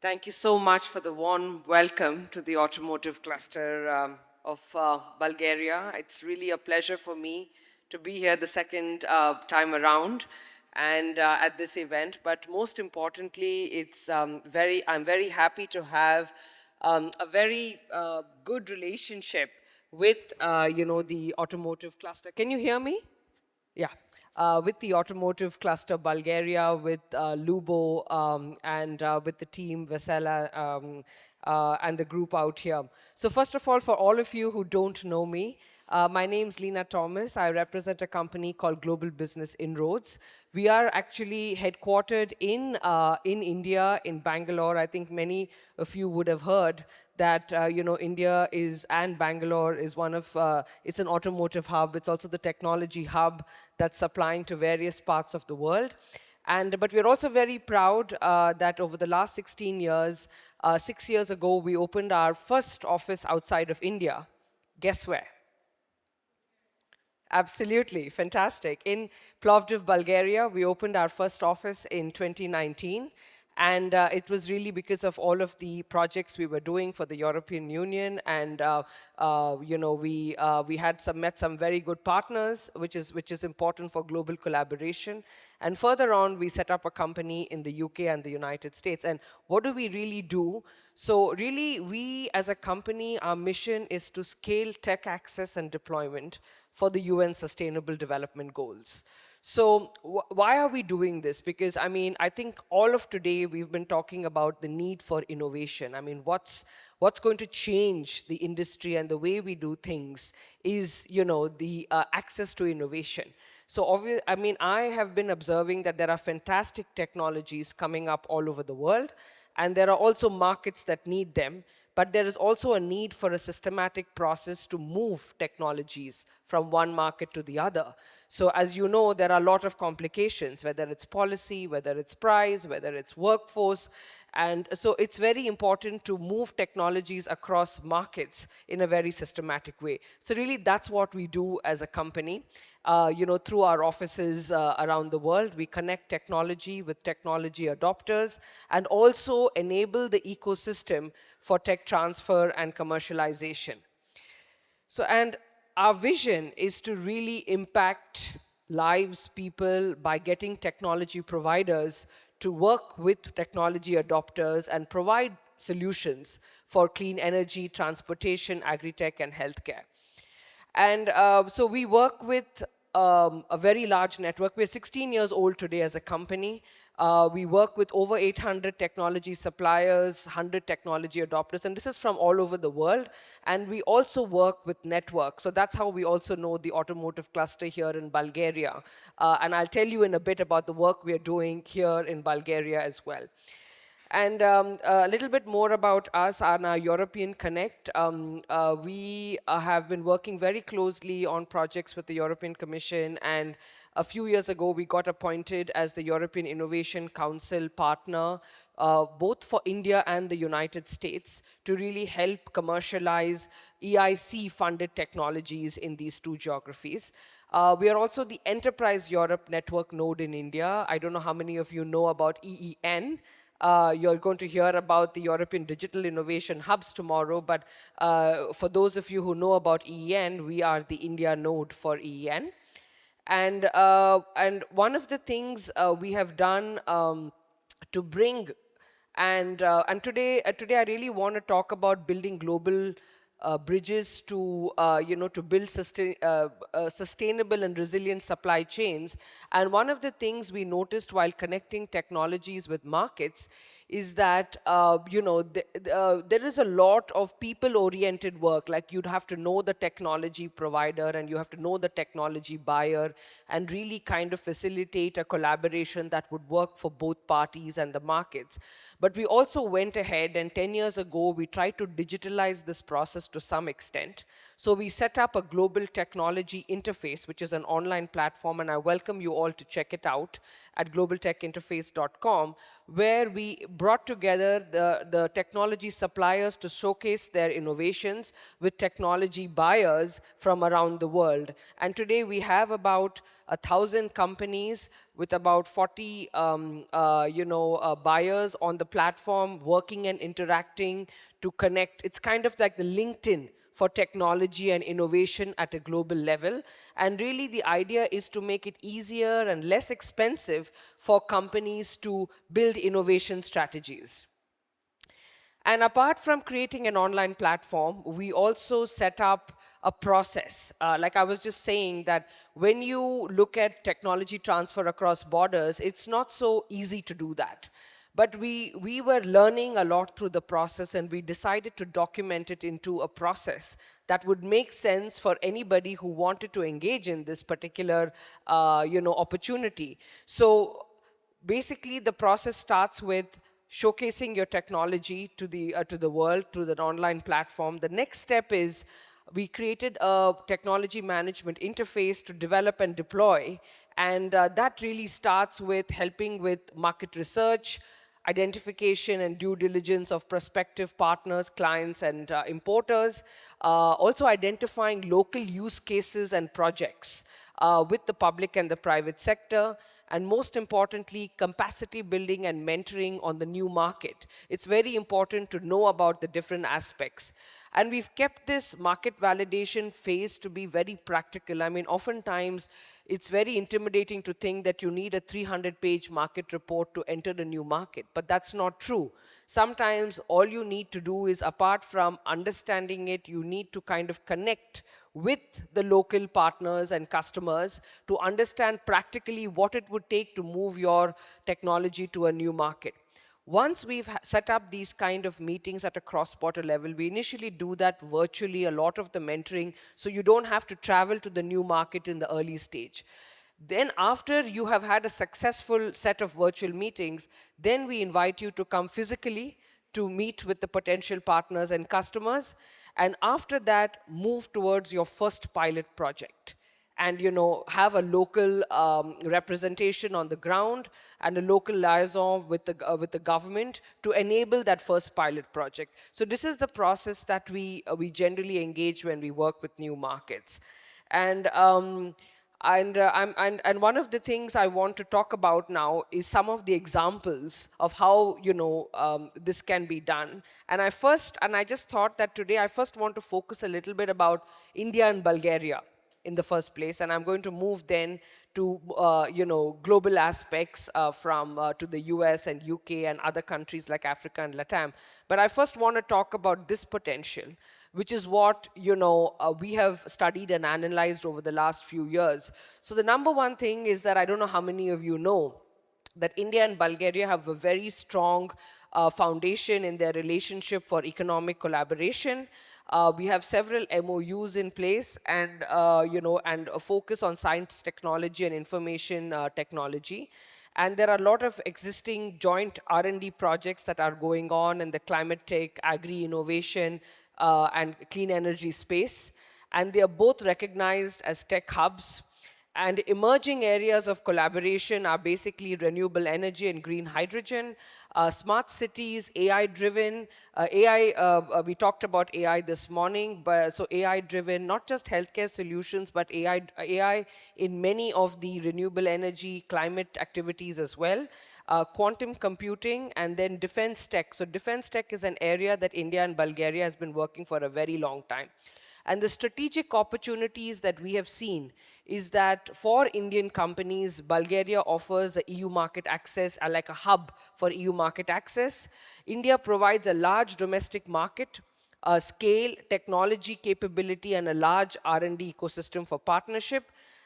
Thank you so much for the warm welcome to the automotive cluster of Bulgaria. It's really a pleasure for me to be here the second time around and at this event. But most importantly, I'm very happy to have a very good relationship with, the automotive cluster. Can you hear me? Yeah. With the automotive cluster Bulgaria, with Lubo, and with the team Vesela, and the group out here. So first of all, for all of you who don't know me, my name's Leena Thomas. I represent a company called Global Business Inroads. We are actually headquartered in India, in Bangalore. I think many of you would have heard that India is, and Bangalore is one of, it's an automotive hub. It's also the technology hub that's supplying to various parts of the world. But we're also very proud that over the last 16 years, 6 years ago, we opened our first office outside of India. Guess where? Absolutely, fantastic. In Plovdiv, Bulgaria, we opened our first office in 2019. And it was really because of all of the projects we were doing for the European Union. And we had met some very good partners, which is important for global collaboration. And further on, we set up a company in the UK and the United States. And what do we really do? So really, we as a company, our mission is to scale tech access and deployment for the UN Sustainable Development Goals. So why are we doing this? Because I think all of today we've been talking about the need for innovation. What's going to change the industry and the way we do things is, the access to innovation. So I have been observing that there are fantastic technologies coming up all over the world, and there are also markets that need them. But there is also a need for a systematic process to move technologies from one market to the other. So as you know, there are a lot of complications, whether it's policy, whether it's price, whether it's workforce. And so it's very important to move technologies across markets in a very systematic way. So really, that's what we do as a company. Through our offices around the world, we connect technology with technology adopters and also enable the ecosystem for tech transfer and commercialization. So, and our vision is to really impact lives, people, by getting technology providers to work with technology adopters and provide solutions for clean energy, transportation, agri-tech, and healthcare. And so we work with a very large network. We're 16 years old today as a company. We work with over 800 technology suppliers, 100 technology adopters, and this is from all over the world. And we also work with networks. So that's how we also know the automotive cluster here in Bulgaria. And I'll tell you in a bit about the work we're doing here in Bulgaria as well. And a little bit more about us and our European Connect. We have been working very closely on projects with the European Commission, and a few years ago we got appointed as the European Innovation Council partner, both for India and the United States, to really help commercialize EIC-funded technologies in these two geographies. We are also the Enterprise Europe Network node in India. I don't know how many of you know about EEN. You're going to hear about the European Digital Innovation Hubs tomorrow, but for those of you who know about EEN, we are the India node for EEN. And one of the things we have done to bring, and today I really want to talk about building global bridges to to build sustainable and resilient supply chains. And one of the things we noticed while connecting technologies with markets is that there is a lot of people-oriented work. Like, you'd have to know the technology provider and you have to know the technology buyer and really kind of facilitate a collaboration that would work for both parties and the markets. But we also went ahead, and 10 years ago, we tried to digitalize this process to some extent. So we set up a global technology interface, which is an online platform, and I welcome you all to check it out at globaltechinterface.com, where we brought together the technology suppliers to showcase their innovations with technology buyers from around the world. And today we have about 1,000 companies with about 40 buyers on the platform working and interacting to connect. It's kind of like the LinkedIn for technology and innovation at a global level. And really the idea is to make it easier and less expensive for companies to build innovation strategies. And apart from creating an online platform, we also set up a process. Like I was just saying, that when you look at technology transfer across borders, it's not so easy to do that. But we were learning a lot through the process, and we decided to document it into a process that would make sense for anybody who wanted to engage in this particular opportunity. So basically, the process starts with showcasing your technology to the world through the online platform. The next step is we created a technology management interface to develop and deploy, and that really starts with helping with market research, identification and due diligence of prospective partners, clients, and importers. Also identifying local use cases and projects with the public and the private sector. And most importantly, capacity building and mentoring on the new market. It's very important to know about the different aspects. And we've kept this market validation phase to be very practical. I mean, oftentimes it's very intimidating to think that you need a 300-page market report to enter the new market, but that's not true. Sometimes all you need to do is, apart from understanding it, you need to kind of connect with the local partners and customers to understand practically what it would take to move your technology to a new market. Once we've set up these kind of meetings at a cross-border level, we initially do that virtually, a lot of the mentoring, so you don't have to travel to the new market in the early stage. Then after you have had a successful set of virtual meetings, then we invite you to come physically to meet with the potential partners and customers. And after that, move towards your first pilot project and have a local representation on the ground and a local liaison with the government to enable that first pilot project. So this is the process that we generally engage when we work with new markets. And and one of the things I want to talk about now is some of the examples of how this can be done. And I just thought that today I first want to focus a little bit about India and Bulgaria in the first place, and I'm going to move then to global aspects from to the US and UK and other countries like Africa and Latam. But I first want to talk about this potential, which is what we have studied and analyzed over the last few years. So the number one thing is that I don't know how many of you know that India and Bulgaria have a very strong foundation in their relationship for economic collaboration. We have several MOUs in place, and and a focus on science, technology, and information technology. And there are a lot of existing joint R&D projects that are going on in the climate tech, agri-innovation, and clean energy space. And they are both recognized as tech hubs. And emerging areas of collaboration are basically renewable energy and green hydrogen, smart cities, AI-driven. We talked about AI this morning, but so AI-driven, not just healthcare solutions, but AI in many of the renewable energy, climate activities as well. Quantum computing, and then defense tech. So defense tech is an area that India and Bulgaria has been working for a very long time. And the strategic opportunities that we have seen is that for Indian companies, Bulgaria offers the EU market access, like a hub for EU market access. India provides a large domestic market, a scale, technology capability, and a large R&D ecosystem for partnership.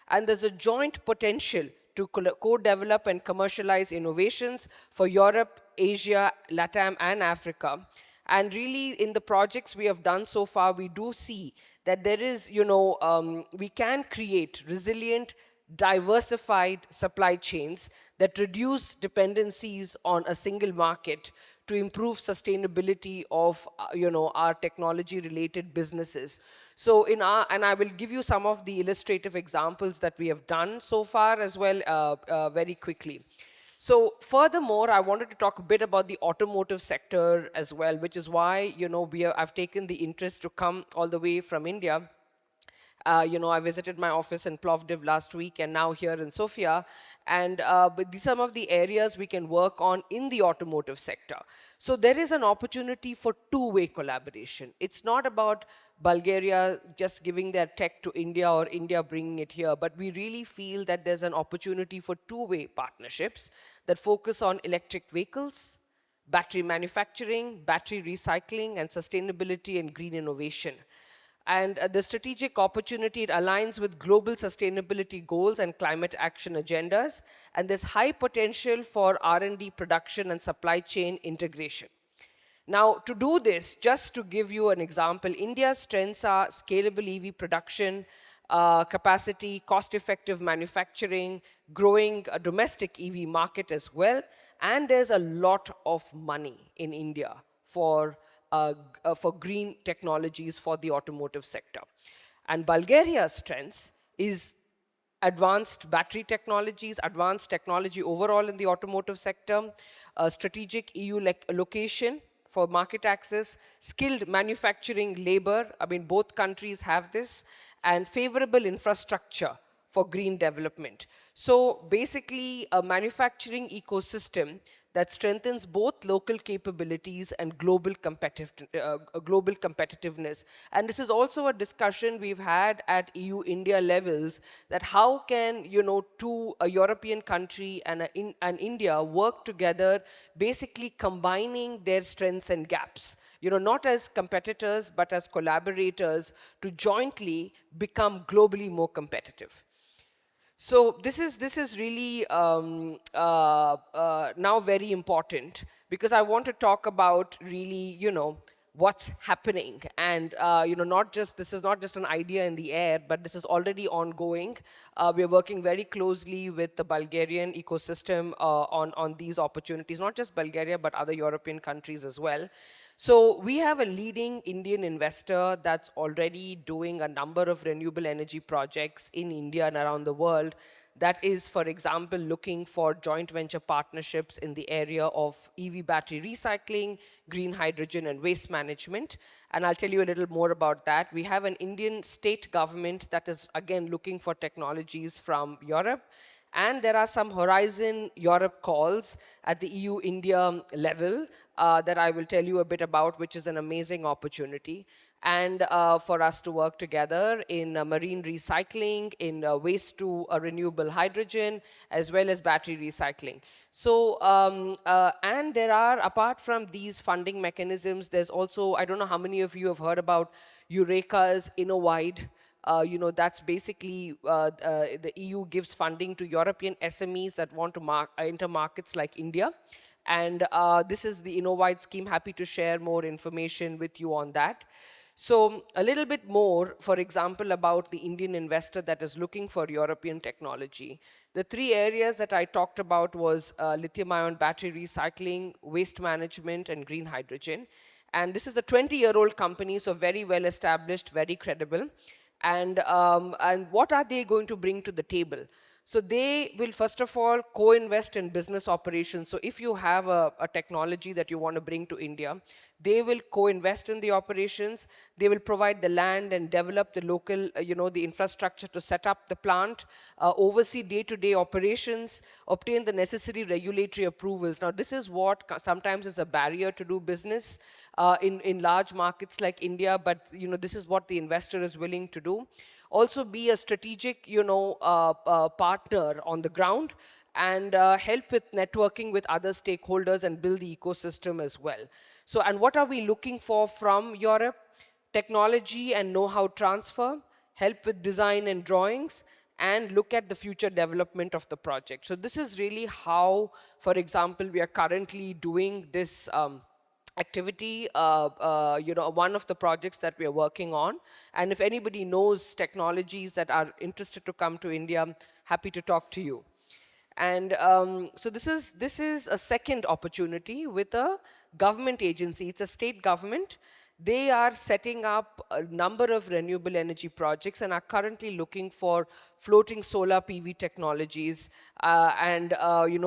And there's a joint potential to co-develop and commercialize innovations for Europe, Asia, Latam, and Africa. And really, in the projects we have done so far, we do see that there is, we can create resilient, diversified supply chains that reduce dependencies on a single market to improve sustainability of, our technology-related businesses. So and I will give you some of the illustrative examples that we have done so far as well, very quickly. So furthermore, I wanted to talk a bit about the automotive sector as well, which is why, I've taken the interest to come all the way from India. I visited my office in Plovdiv last week and now here in Sofia. And but these are some of the areas we can work on in the automotive sector. So there is an opportunity for two-way collaboration. It's not about Bulgaria just giving their tech to India or India bringing it here, but we really feel that there's an opportunity for two-way partnerships that focus on electric vehicles, battery manufacturing, battery recycling, and sustainability and green innovation. And the strategic opportunity, it aligns with global sustainability goals and climate action agendas. And there's high potential for R&D production and supply chain integration. Now, to do this, just to give you an example, India's strengths are scalable EV production, capacity, cost-effective manufacturing, growing a domestic EV market as well, and there's a lot of money in India for green technologies for the automotive sector. And Bulgaria's strengths is advanced battery technologies, advanced technology overall in the automotive sector, strategic EU location for market access, skilled manufacturing labor, I mean, both countries have this, and favorable infrastructure for green development. So basically, a manufacturing ecosystem that strengthens both local capabilities and global competitiveness. And this is also a discussion we've had at EU-India levels, that how can, a European country and India work together, basically combining their strengths and gaps, not as competitors, but as collaborators to jointly become globally more competitive. So this is really now very important, because I want to talk about really, what's happening. And, this is not just an idea in the air, but this is already ongoing. We're working very closely with the Bulgarian ecosystem on these opportunities, not just Bulgaria, but other European countries as well. So we have a leading Indian investor that's already doing a number of renewable energy projects in India and around the world. That is, for example, looking for joint venture partnerships in the area of EV battery recycling, green hydrogen, and waste management. And I'll tell you a little more about that. We have an Indian state government that is, again, looking for technologies from Europe. And there are some Horizon Europe calls at the EU-India level that I will tell you a bit about, which is an amazing opportunity. And for us to work together in marine recycling, in waste to renewable hydrogen, as well as battery recycling. So, and there are, apart from these funding mechanisms, there's also, I don't know how many of you have heard about Eureka's Innovide. That's basically the EU gives funding to European SMEs that want to enter markets like India. And this is the Innovide scheme. Happy to share more information with you on that. So a little bit more, for example, about the Indian investor that is looking for European technology. The three areas that I talked about was lithium-ion battery recycling, waste management, and green hydrogen. And this is a 20-year-old company, so very well established, very credible. And what are they going to bring to the table? So they will, first of all, co-invest in business operations. So if you have a technology that you want to bring to India, they will co-invest in the operations. They will provide the land and develop the local, the infrastructure to set up the plant, oversee day-to-day operations, obtain the necessary regulatory approvals. Now, this is what sometimes is a barrier to do business in large markets like India, but this is what the investor is willing to do. Also be a strategic, partner on the ground, and help with networking with other stakeholders and build the ecosystem as well. So, and what are we looking for from Europe? Technology and know-how transfer, help with design and drawings, and look at the future development of the project. So this is really how, for example, we are currently doing this activity, one of the projects that we are working on. And if anybody knows technologies that are interested to come to India, happy to talk to you. And so this is a second opportunity with a government agency. It's a state government. They are setting up a number of renewable energy projects and are currently looking for floating solar PV technologies and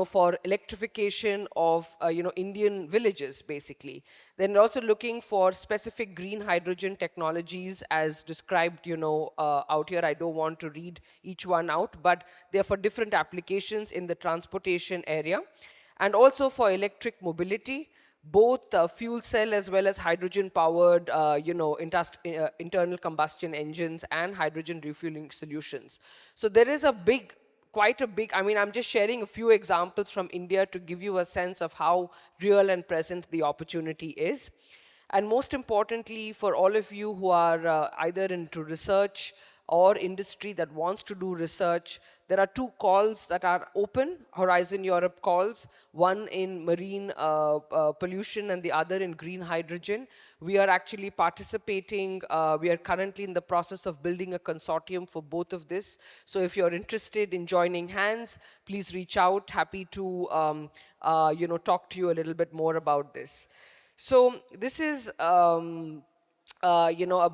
for electrification of Indian villages basically. Then also looking for specific green hydrogen technologies as described out here. I don't want to read each one out, but they're for different applications in the transportation area and also for electric mobility, both fuel cell as well as hydrogen powered internal combustion engines and hydrogen refueling solutions. So there is quite a big, I mean, I'm just sharing a few examples from India to give you a sense of how real and present the opportunity is. And most importantly, for all of you who are either into research or industry that wants to do research, there are two calls that are open, Horizon Europe calls, one in marine pollution and the other in green hydrogen. We are actually participating. We are currently in the process of building a consortium for both of this. So if you're interested in joining hands, please reach out. Happy to talk to you a little bit more about this. So this is a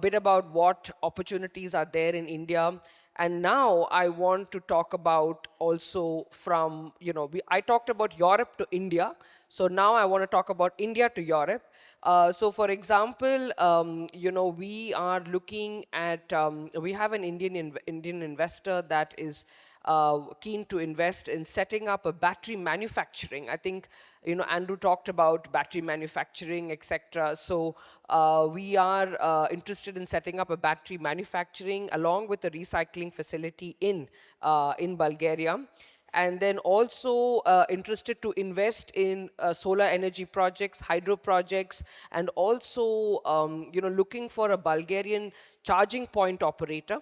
bit about what opportunities are there in India. And now I want to talk about also from, I talked about Europe to India. So now I want to talk about India to Europe. So for example, we are looking at, we have an Indian investor that is keen to invest in setting up a battery manufacturing. I think, Andrew talked about battery manufacturing, etc. So we are interested in setting up a battery manufacturing along with a recycling facility in Bulgaria. And then also interested to invest in solar energy projects, hydro projects, and also looking for a Bulgarian charging point operator,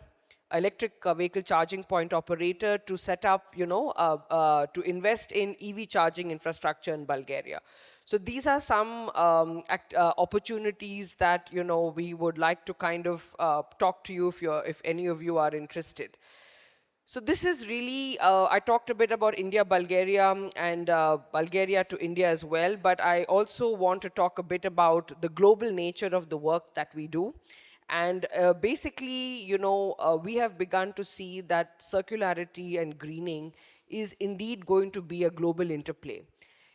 electric vehicle charging point operator to set up, to invest in EV charging infrastructure in Bulgaria. So these are some opportunities that, we would like to kind of talk to you if any of you are interested. So this is really, I talked a bit about India, Bulgaria, and Bulgaria to India as well, but I also want to talk a bit about the global nature of the work that we do. And basically, we have begun to see that circularity and greening is indeed going to be a global interplay.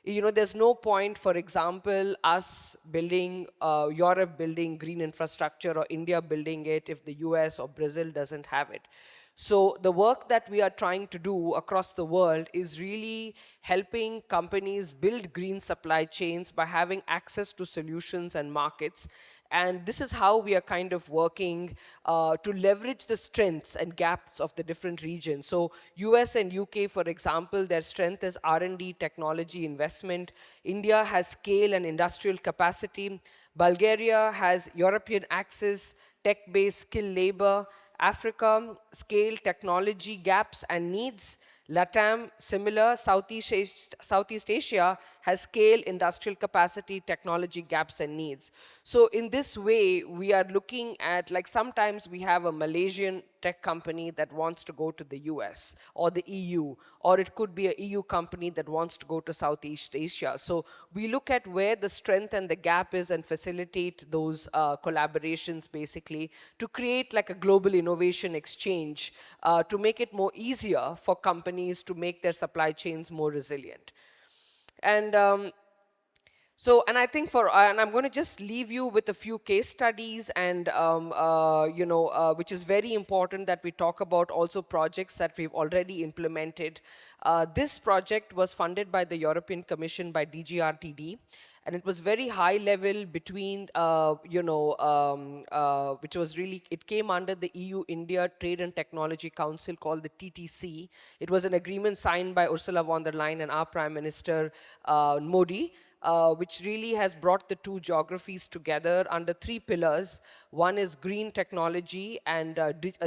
There's no point, for example, us building, Europe building green infrastructure or India building it if the US or Brazil doesn't have it. So the work that we are trying to do across the world is really helping companies build green supply chains by having access to solutions and markets. And this is how we are kind of working to leverage the strengths and gaps of the different regions. So US and UK, for example, their strength is R&D, technology, investment. India has scale and industrial capacity. Bulgaria has European access, tech-based skilled labor. Africa, scale, technology, gaps, and needs. LATAM, similar. Southeast Asia has scale, industrial capacity, technology, gaps, and needs. So in this way, we are looking at, like sometimes we have a Malaysian tech company that wants to go to the US or the EU, or it could be an EU company that wants to go to Southeast Asia. So we look at where the strength and the gap is and facilitate those collaborations basically to create like a global innovation exchange to make it more easier for companies to make their supply chains more resilient. And and I think and I'm going to just leave you with a few case studies and, which is very important that we talk about also projects that we've already implemented. This project was funded by the European Commission by DGRTD. And it was very high level between, which was really, it came under the EU-India Trade and Technology Council called the TTC. It was an agreement signed by Ursula von der Leyen and our Prime Minister Modi, which really has brought the two geographies together under three pillars. One is green technology, and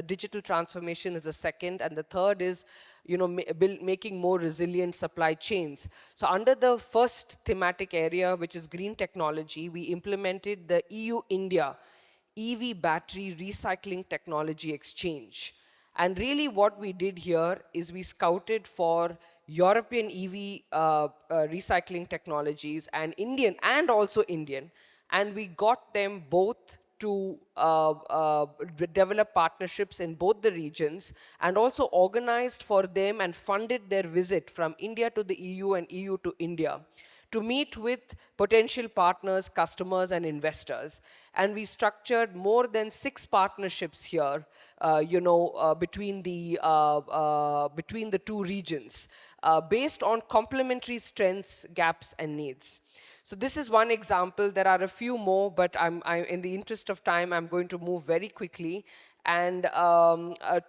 digital transformation is the second, and the third is making more resilient supply chains. So under the first thematic area, which is green technology, we implemented the EU-India EV battery recycling technology exchange. And really what we did here is we scouted for European EV recycling technologies and Indian and also Indian. and we got them both to develop partnerships in both the regions, and also organized for them and funded their visit from India to the EU and EU to India to meet with potential partners, customers, and investors. And we structured more than 6 partnerships here, between the two regions, based on complementary strengths, gaps, and needs. So this is one example. There are a few more, but in the interest of time, I'm going to move very quickly. And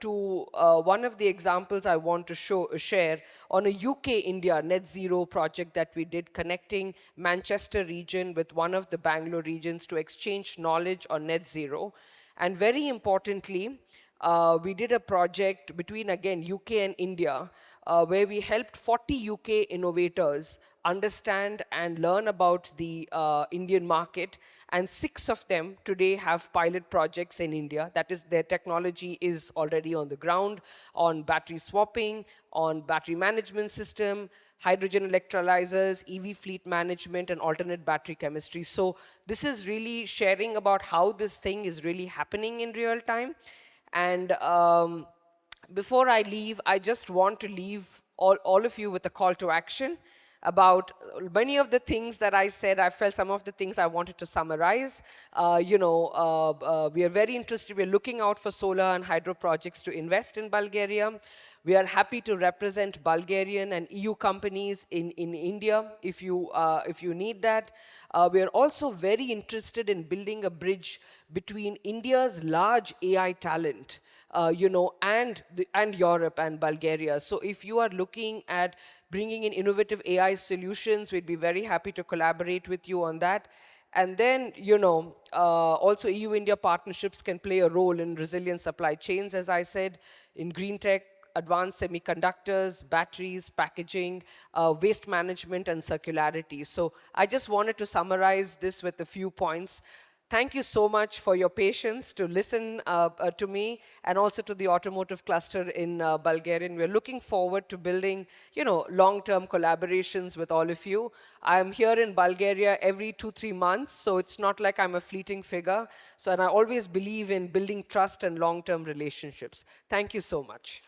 to one of the examples I want to share on a UK-India net zero project that we did, connecting Manchester region with one of the Bangalore regions to exchange knowledge on net zero. And very importantly, we did a project between, again, UK and India, where we helped 40 UK innovators understand and learn about the Indian market. And 6 of them today have pilot projects in India. That is, their technology is already on the ground on battery swapping, on battery management system, hydrogen electrolyzers, EV fleet management, and alternate battery chemistry. So this is really sharing about how this thing is really happening in real time. And before I leave, I just want to leave all of you with a call to action about many of the things that I said. I felt some of the things I wanted to summarize. We are very interested. We're looking out for solar and hydro projects to invest in Bulgaria. We are happy to represent Bulgarian and EU companies in India if you need that. We are also very interested in building a bridge between India's large AI talent, and Europe and Bulgaria. So if you are looking at bringing in innovative AI solutions, we'd be very happy to collaborate with you on that. And then, also EU-India partnerships can play a role in resilient supply chains, as I said, in green tech, advanced semiconductors, batteries, packaging, waste management, and circularity. So I just wanted to summarize this with a few points. Thank you so much for your patience to listen to me, and also to the automotive cluster in Bulgaria. We're looking forward to building, long-term collaborations with all of you. I'm here in Bulgaria every 2-3 months, so it's not like I'm a fleeting figure. So, and I always believe in building trust and long-term relationships. Thank you so much.